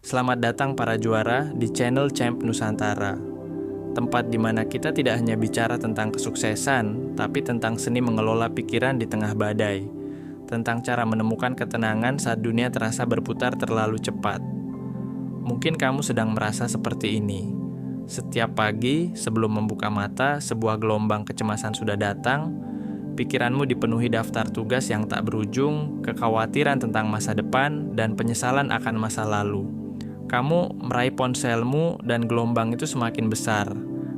Selamat datang para juara di channel Champ Nusantara. Tempat di mana kita tidak hanya bicara tentang kesuksesan, tapi tentang seni mengelola pikiran di tengah badai. Tentang cara menemukan ketenangan saat dunia terasa berputar terlalu cepat. Mungkin kamu sedang merasa seperti ini. Setiap pagi, sebelum membuka mata, sebuah gelombang kecemasan sudah datang. Pikiranmu dipenuhi daftar tugas yang tak berujung, kekhawatiran tentang masa depan, dan penyesalan akan masa lalu. Kamu meraih ponselmu dan gelombang itu semakin besar.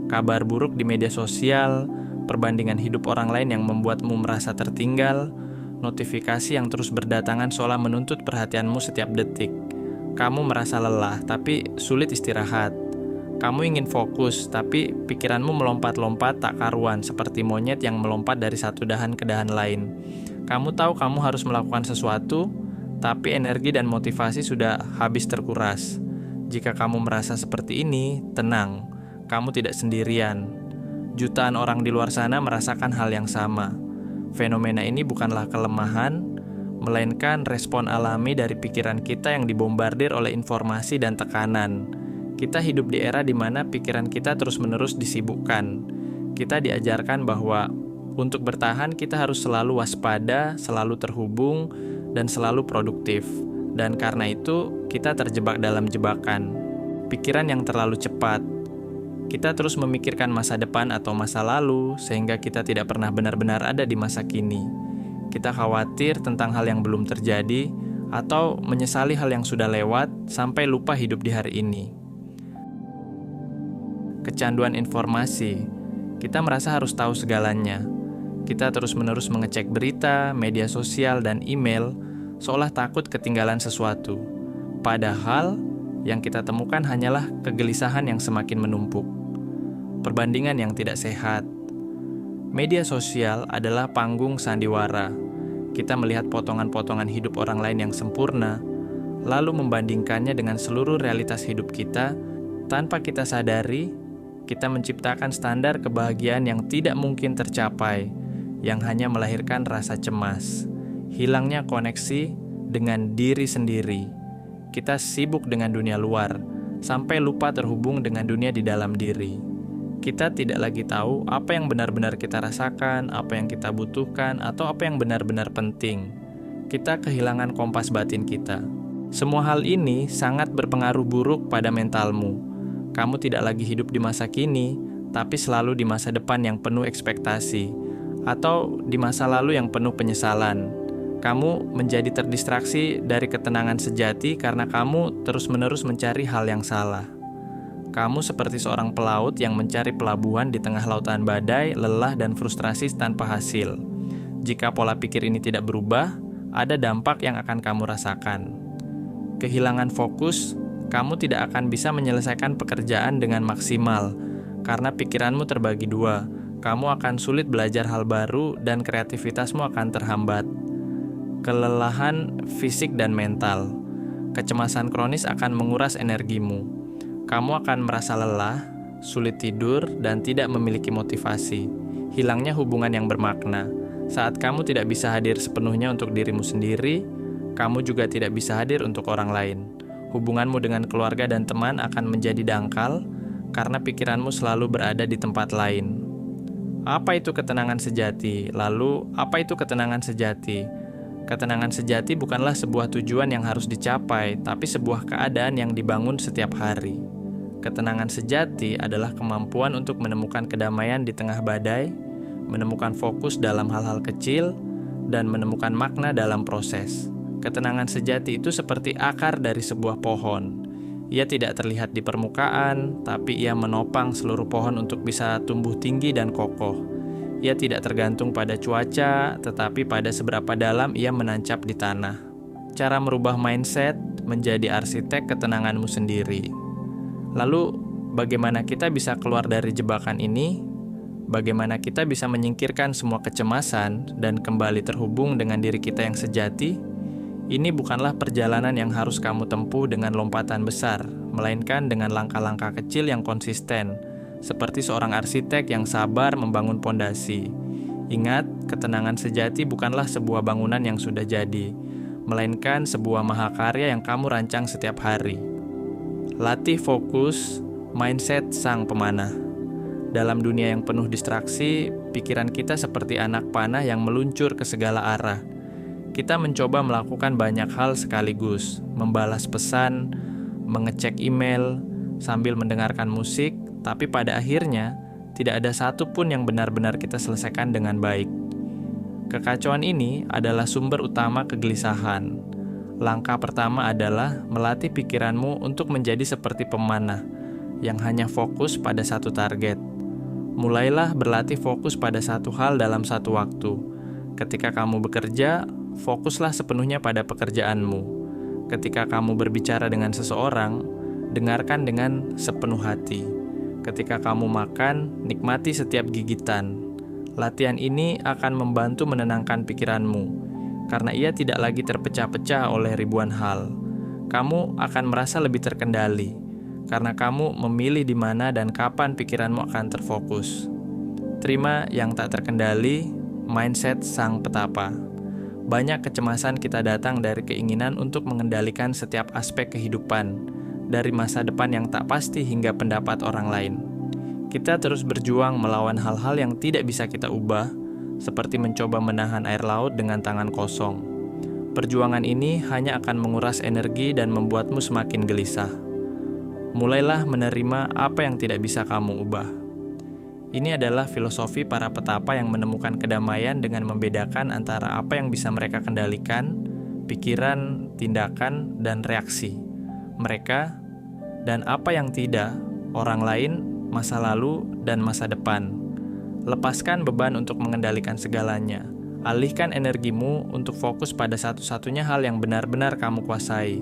Kabar buruk di media sosial, perbandingan hidup orang lain yang membuatmu merasa tertinggal, notifikasi yang terus berdatangan seolah menuntut perhatianmu setiap detik. Kamu merasa lelah, tapi sulit istirahat. Kamu ingin fokus, tapi pikiranmu melompat-lompat tak karuan seperti monyet yang melompat dari satu dahan ke dahan lain. Kamu tahu kamu harus melakukan sesuatu, tapi energi dan motivasi sudah habis terkuras. Jika kamu merasa seperti ini, tenang, kamu tidak sendirian. Jutaan orang di luar sana merasakan hal yang sama. Fenomena ini bukanlah kelemahan, melainkan respon alami dari pikiran kita yang dibombardir oleh informasi dan tekanan. Kita hidup di era di mana pikiran kita terus-menerus disibukkan. Kita diajarkan bahwa untuk bertahan kita harus selalu waspada, selalu terhubung, dan selalu produktif. Dan karena itu, kita terjebak dalam jebakan pikiran yang terlalu cepat. Kita terus memikirkan masa depan atau masa lalu, sehingga kita tidak pernah benar-benar ada di masa kini. Kita khawatir tentang hal yang belum terjadi, atau menyesali hal yang sudah lewat, sampai lupa hidup di hari ini. Kecanduan informasi, kita merasa harus tahu segalanya. Kita terus-menerus mengecek berita, media sosial, dan email, seolah takut ketinggalan sesuatu. Padahal, yang kita temukan hanyalah kegelisahan yang semakin menumpuk. Perbandingan yang tidak sehat. Media sosial adalah panggung sandiwara. Kita melihat potongan-potongan hidup orang lain yang sempurna, lalu membandingkannya dengan seluruh realitas hidup kita. Tanpa kita sadari, kita menciptakan standar kebahagiaan yang tidak mungkin tercapai, yang hanya melahirkan rasa cemas, hilangnya koneksi dengan diri sendiri. Kita sibuk dengan dunia luar, sampai lupa terhubung dengan dunia di dalam diri. Kita tidak lagi tahu apa yang benar-benar kita rasakan, apa yang kita butuhkan, atau apa yang benar-benar penting. Kita kehilangan kompas batin kita. Semua hal ini sangat berpengaruh buruk pada mentalmu. Kamu tidak lagi hidup di masa kini, tapi selalu di masa depan yang penuh ekspektasi, atau di masa lalu yang penuh penyesalan. Kamu menjadi terdistraksi dari ketenangan sejati karena kamu terus-menerus mencari hal yang salah. Kamu seperti seorang pelaut yang mencari pelabuhan di tengah lautan badai, lelah, dan frustrasi tanpa hasil. Jika pola pikir ini tidak berubah, ada dampak yang akan kamu rasakan. Kehilangan fokus, kamu tidak akan bisa menyelesaikan pekerjaan dengan maksimal, karena pikiranmu terbagi dua. Kamu akan sulit belajar hal baru dan kreativitasmu akan terhambat. Kelelahan fisik dan mental. Kecemasan kronis akan menguras energimu. Kamu akan merasa lelah, sulit tidur, dan tidak memiliki motivasi. Hilangnya hubungan yang bermakna. Saat kamu tidak bisa hadir sepenuhnya untuk dirimu sendiri, kamu juga tidak bisa hadir untuk orang lain. Hubunganmu dengan keluarga dan teman akan menjadi dangkal karena pikiranmu selalu berada di tempat lain. Apa itu ketenangan sejati? Lalu, apa itu ketenangan sejati? Ketenangan sejati bukanlah sebuah tujuan yang harus dicapai, tapi sebuah keadaan yang dibangun setiap hari. Ketenangan sejati adalah kemampuan untuk menemukan kedamaian di tengah badai, menemukan fokus dalam hal-hal kecil, dan menemukan makna dalam proses. Ketenangan sejati itu seperti akar dari sebuah pohon. Ia tidak terlihat di permukaan, tapi ia menopang seluruh pohon untuk bisa tumbuh tinggi dan kokoh. Ia tidak tergantung pada cuaca, tetapi pada seberapa dalam ia menancap di tanah. Cara merubah mindset menjadi arsitek ketenanganmu sendiri. Lalu, bagaimana kita bisa keluar dari jebakan ini? Bagaimana kita bisa menyingkirkan semua kecemasan dan kembali terhubung dengan diri kita yang sejati? Ini bukanlah perjalanan yang harus kamu tempuh dengan lompatan besar, melainkan dengan langkah-langkah kecil yang konsisten, seperti seorang arsitek yang sabar membangun pondasi. Ingat, ketenangan sejati bukanlah sebuah bangunan yang sudah jadi, melainkan sebuah mahakarya yang kamu rancang setiap hari. Latih fokus, mindset sang pemanah. Dalam dunia yang penuh distraksi, pikiran kita seperti anak panah yang meluncur ke segala arah. Kita mencoba melakukan banyak hal sekaligus, membalas pesan, mengecek email, sambil mendengarkan musik, tapi pada akhirnya tidak ada satu pun yang benar-benar kita selesaikan dengan baik. Kekacauan ini adalah sumber utama kegelisahan. Langkah pertama adalah melatih pikiranmu untuk menjadi seperti pemanah yang hanya fokus pada satu target. Mulailah berlatih fokus pada satu hal dalam satu waktu. Ketika kamu bekerja, fokuslah sepenuhnya pada pekerjaanmu. Ketika kamu berbicara dengan seseorang, dengarkan dengan sepenuh hati. Ketika kamu makan, nikmati setiap gigitan. Latihan ini akan membantu menenangkan pikiranmu, karena ia tidak lagi terpecah-pecah oleh ribuan hal. Kamu akan merasa lebih terkendali, karena kamu memilih di mana dan kapan pikiranmu akan terfokus. Terima yang tak terkendali, mindset sang petapa. Banyak kecemasan kita datang dari keinginan untuk mengendalikan setiap aspek kehidupan, dari masa depan yang tak pasti hingga pendapat orang lain. Kita terus berjuang melawan hal-hal yang tidak bisa kita ubah, seperti mencoba menahan air laut dengan tangan kosong. Perjuangan ini hanya akan menguras energi dan membuatmu semakin gelisah. Mulailah menerima apa yang tidak bisa kamu ubah. Ini adalah filosofi para petapa yang menemukan kedamaian dengan membedakan antara apa yang bisa mereka kendalikan, pikiran, tindakan, dan reaksi mereka, dan apa yang tidak, orang lain, masa lalu, dan masa depan. Lepaskan beban untuk mengendalikan segalanya. Alihkan energimu untuk fokus pada satu-satunya hal yang benar-benar kamu kuasai.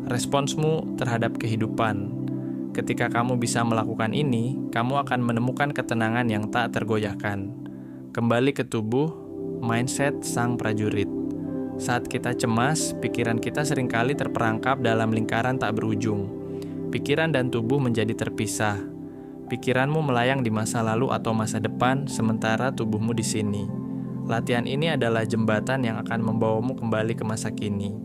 Responsmu terhadap kehidupan. Ketika kamu bisa melakukan ini, kamu akan menemukan ketenangan yang tak tergoyahkan. Kembali ke tubuh, mindset sang prajurit. Saat kita cemas, pikiran kita seringkali terperangkap dalam lingkaran tak berujung. Pikiran dan tubuh menjadi terpisah. Pikiranmu melayang di masa lalu atau masa depan, sementara tubuhmu di sini. Latihan ini adalah jembatan yang akan membawamu kembali ke masa kini.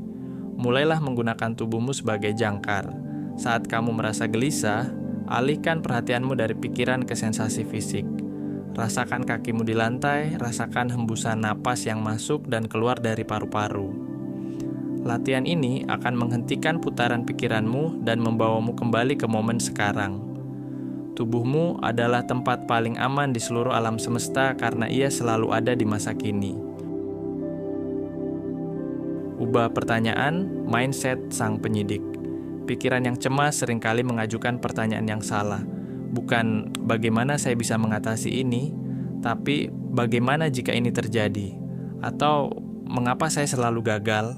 Mulailah menggunakan tubuhmu sebagai jangkar. Saat kamu merasa gelisah, alihkan perhatianmu dari pikiran ke sensasi fisik. Rasakan kakimu di lantai, rasakan hembusan napas yang masuk dan keluar dari paru-paru. Latihan ini akan menghentikan putaran pikiranmu dan membawamu kembali ke momen sekarang. Tubuhmu adalah tempat paling aman di seluruh alam semesta karena ia selalu ada di masa kini. Ubah pertanyaan, mindset sang penyidik. Pikiran yang cemas seringkali mengajukan pertanyaan yang salah. Bukan bagaimana saya bisa mengatasi ini, tapi bagaimana jika ini terjadi? Atau mengapa saya selalu gagal?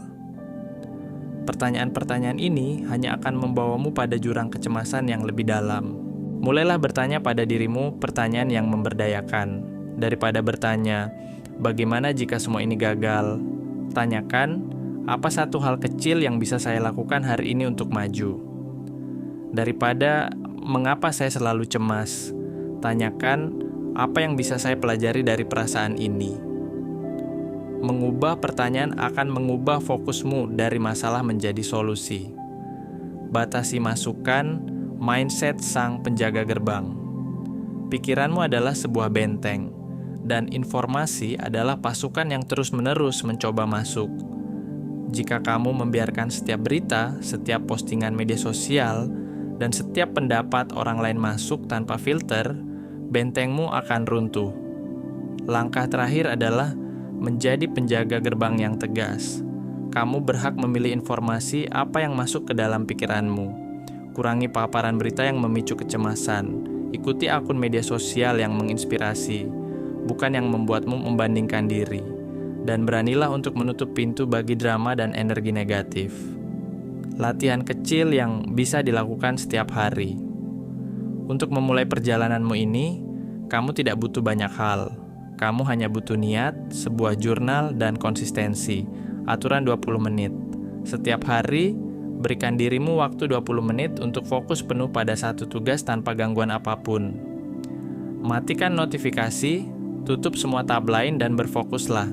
Pertanyaan-pertanyaan ini hanya akan membawamu pada jurang kecemasan yang lebih dalam. Mulailah bertanya pada dirimu pertanyaan yang memberdayakan. Daripada bertanya, bagaimana jika semua ini gagal? Tanyakan, apa satu hal kecil yang bisa saya lakukan hari ini untuk maju? Daripada, mengapa saya selalu cemas? Tanyakan, apa yang bisa saya pelajari dari perasaan ini? Mengubah pertanyaan akan mengubah fokusmu dari masalah menjadi solusi. Batasi masukan, mindset sang penjaga gerbang. Pikiranmu adalah sebuah benteng, dan informasi adalah pasukan yang terus-menerus mencoba masuk. Jika kamu membiarkan setiap berita, setiap postingan media sosial, dan setiap pendapat orang lain masuk tanpa filter, bentengmu akan runtuh. Langkah terakhir adalah menjadi penjaga gerbang yang tegas. Kamu berhak memilih informasi apa yang masuk ke dalam pikiranmu. Kurangi paparan berita yang memicu kecemasan. Ikuti akun media sosial yang menginspirasi, bukan yang membuatmu membandingkan diri. Dan beranilah untuk menutup pintu bagi drama dan energi negatif. Latihan kecil yang bisa dilakukan setiap hari. Untuk memulai perjalananmu ini, kamu tidak butuh banyak hal. Kamu hanya butuh niat, sebuah jurnal, dan konsistensi. Aturan 20 menit. Setiap hari, berikan dirimu waktu 20 menit untuk fokus penuh pada satu tugas tanpa gangguan apapun. Matikan notifikasi, tutup semua tab lain dan berfokuslah.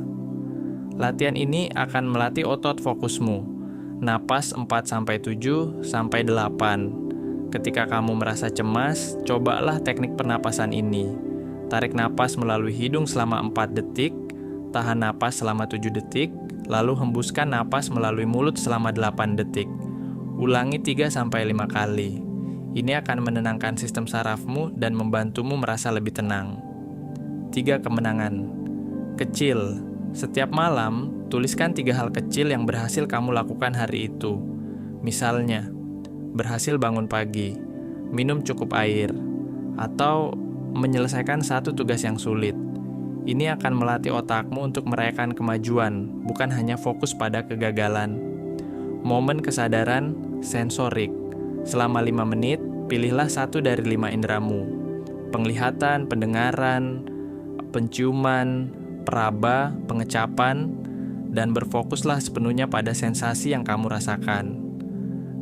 Latihan ini akan melatih otot fokusmu. Napas 4-7 sampai 8. Ketika kamu merasa cemas, cobalah teknik pernapasan ini. Tarik napas melalui hidung selama 4 detik, tahan napas selama 7 detik, lalu hembuskan napas melalui mulut selama 8 detik. Ulangi 3-5 kali. Ini akan menenangkan sistem sarafmu dan membantumu merasa lebih tenang. 3 kemenangan. Kecil. Setiap malam, tuliskan 3 hal kecil yang berhasil kamu lakukan hari itu. Misalnya, berhasil bangun pagi, minum cukup air, atau menyelesaikan satu tugas yang sulit. Ini akan melatih otakmu untuk merayakan kemajuan, bukan hanya fokus pada kegagalan. Momen kesadaran sensorik. Selama 5 menit, pilihlah 1 dari 5 inderamu. Penglihatan, pendengaran, penciuman, peraba, pengecapan, dan berfokuslah sepenuhnya pada sensasi yang kamu rasakan.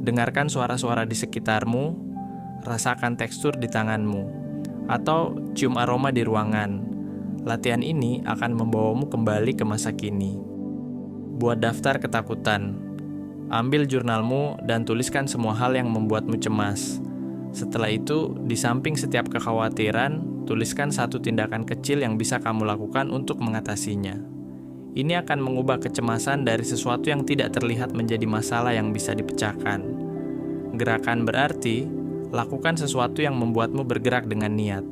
Dengarkan suara-suara di sekitarmu, rasakan tekstur di tanganmu, atau cium aroma di ruangan. Latihan ini akan membawamu kembali ke masa kini. Buat daftar ketakutan. Ambil jurnalmu dan tuliskan semua hal yang membuatmu cemas. Setelah itu, di samping setiap kekhawatiran, tuliskan 1 tindakan kecil yang bisa kamu lakukan untuk mengatasinya. Ini akan mengubah kecemasan dari sesuatu yang tidak terlihat menjadi masalah yang bisa dipecahkan. Gerakan berarti lakukan sesuatu yang membuatmu bergerak dengan niat.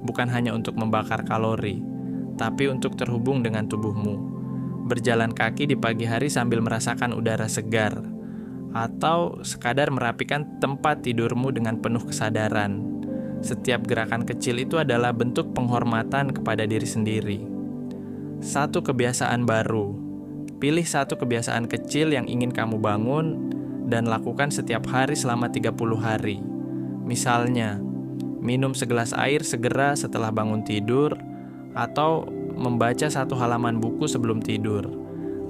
Bukan hanya untuk membakar kalori, tapi untuk terhubung dengan tubuhmu. Berjalan kaki di pagi hari sambil merasakan udara segar, atau sekadar merapikan tempat tidurmu dengan penuh kesadaran. Setiap gerakan kecil itu adalah bentuk penghormatan kepada diri sendiri. 1 kebiasaan baru. Pilih 1 kebiasaan kecil yang ingin kamu bangun dan lakukan setiap hari selama 30 hari. Misalnya, minum segelas air segera setelah bangun tidur, atau membaca 1 halaman buku sebelum tidur.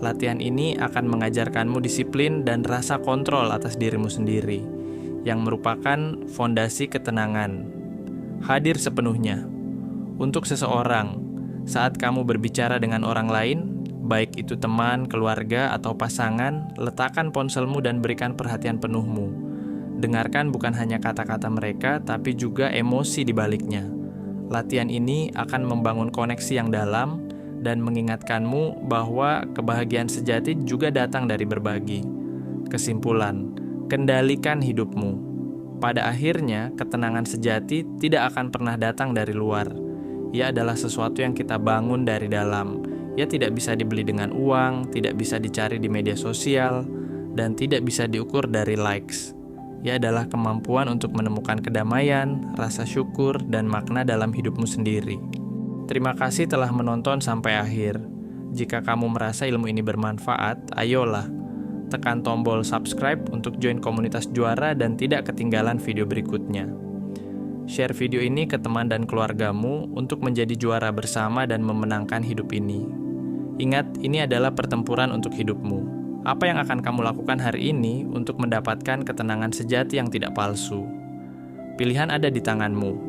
Latihan ini akan mengajarkanmu disiplin dan rasa kontrol atas dirimu sendiri, yang merupakan fondasi ketenangan. Hadir sepenuhnya. Untuk seseorang, saat kamu berbicara dengan orang lain, baik itu teman, keluarga, atau pasangan, letakkan ponselmu dan berikan perhatian penuhmu. Dengarkan bukan hanya kata-kata mereka, tapi juga emosi di baliknya. Latihan ini akan membangun koneksi yang dalam dan mengingatkanmu bahwa kebahagiaan sejati juga datang dari berbagi. Kesimpulan, kendalikan hidupmu. Pada akhirnya, ketenangan sejati tidak akan pernah datang dari luar. Ia adalah sesuatu yang kita bangun dari dalam. Ia tidak bisa dibeli dengan uang, tidak bisa dicari di media sosial, dan tidak bisa diukur dari likes. Ia adalah kemampuan untuk menemukan kedamaian, rasa syukur, dan makna dalam hidupmu sendiri. Terima kasih telah menonton sampai akhir. Jika kamu merasa ilmu ini bermanfaat, ayolah, tekan tombol subscribe untuk join komunitas juara dan tidak ketinggalan video berikutnya. Share video ini ke teman dan keluargamu untuk menjadi juara bersama dan memenangkan hidup ini. Ingat, ini adalah pertempuran untuk hidupmu. Apa yang akan kamu lakukan hari ini untuk mendapatkan ketenangan sejati yang tidak palsu? Pilihan ada di tanganmu.